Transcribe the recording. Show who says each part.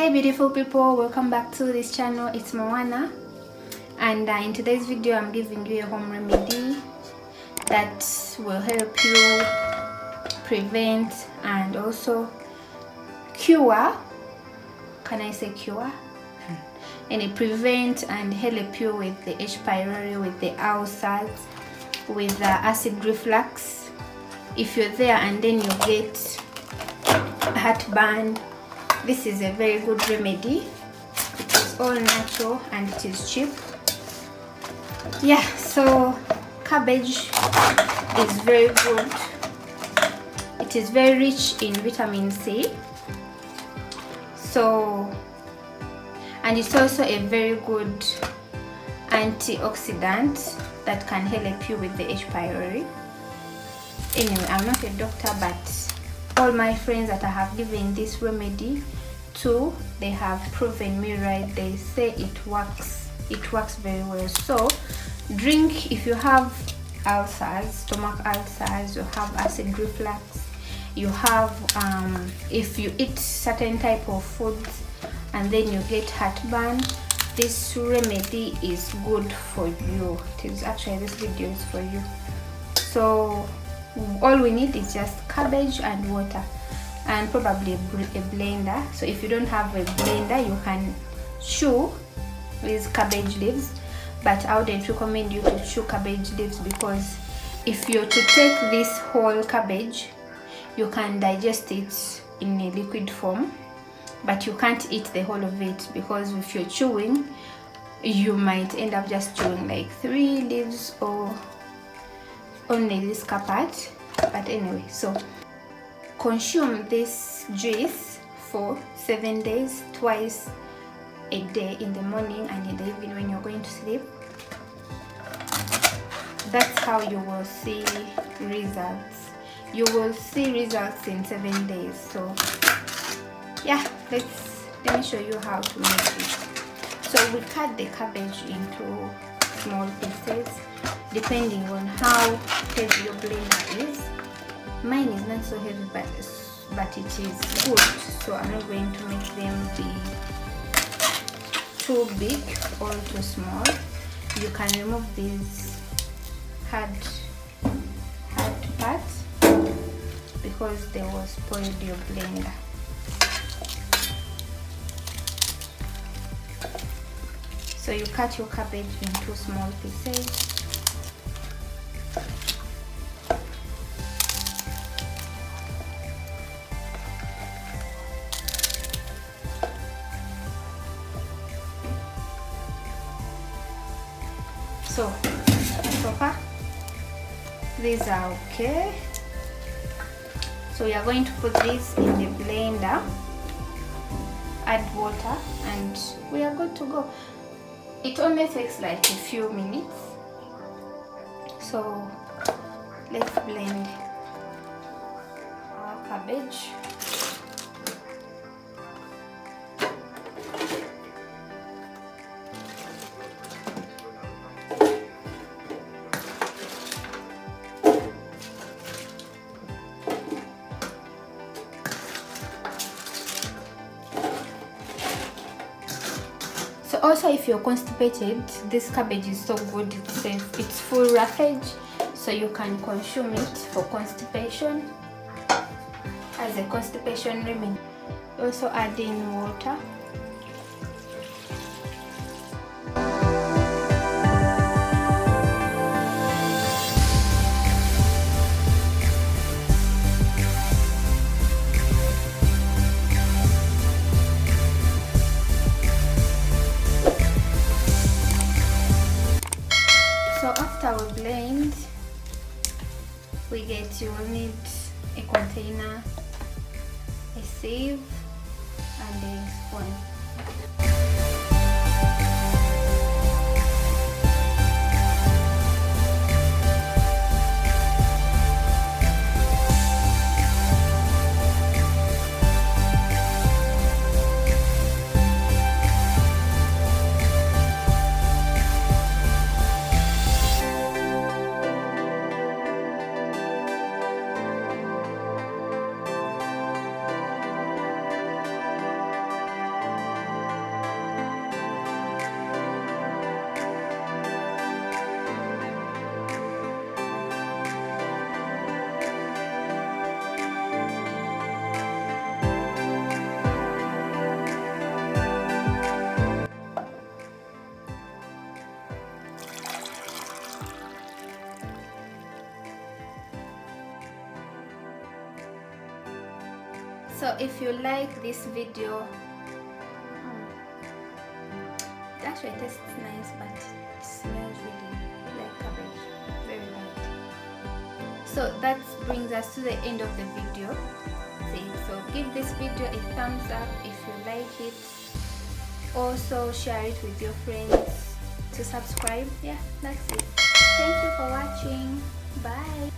Speaker 1: Hey beautiful people, welcome back to this channel. It's Moana, and in today's video I'm giving you a home remedy that will help you prevent and also cure, can I say cure? And it prevent and help you with the H. pylori, with the ulcers, with the acid reflux. If you're there and then you get heartburn, this is a very good remedy. It is all natural and it is cheap. Yeah, so cabbage is very good. It is very rich in vitamin C. So, and it's also a very good antioxidant that can help you with the H. pylori. Anyway, I'm not a doctor, but all my friends that I have given this remedy to, they have proven me right. They say it works very well. So drink if you have ulcers, stomach ulcers, you have acid reflux, you have if you eat certain type of foods and then you get heartburn, this remedy is good for you. It is actually, this video is for you. So all we need is just cabbage and water and probably a blender. So if you don't have a blender, you can chew with cabbage leaves, but I wouldn't recommend you to chew cabbage leaves, because if you're to take this whole cabbage, you can digest it in a liquid form, but you can't eat the whole of it, because if you're chewing, you might end up just chewing like 3 leaves or only this part. But anyway, so consume this juice for 7 days, twice a day, in the morning and in the evening when you're going to sleep. That's how you will see results. You will see results in 7 days. So yeah, let me show you how to make it. So we cut the cabbage into small pieces depending on how heavy your blender is. Mine is not so heavy, but it is good, so I'm not going to make them be too big or too small. You can remove these hard parts because they will spoil your blender. So you cut your cabbage into small pieces. So far these are okay. So we are going to put this in the blender, add water, and we are good to go. It only takes like a few minutes. So let's blend our cabbage. So also, if you're constipated, this cabbage is so good. It's full roughage, so you can consume it for constipation as a constipation remedy. Also add in water. So after we blend, you will need a container, a sieve, and a spoon. So if you like this video, it actually tastes nice, but it smells really like cabbage, very bad. So that brings us to the end of the video. So give this video a thumbs up if you like it. Also share it with your friends, to subscribe. Yeah, that's it. Thank you for watching. Bye.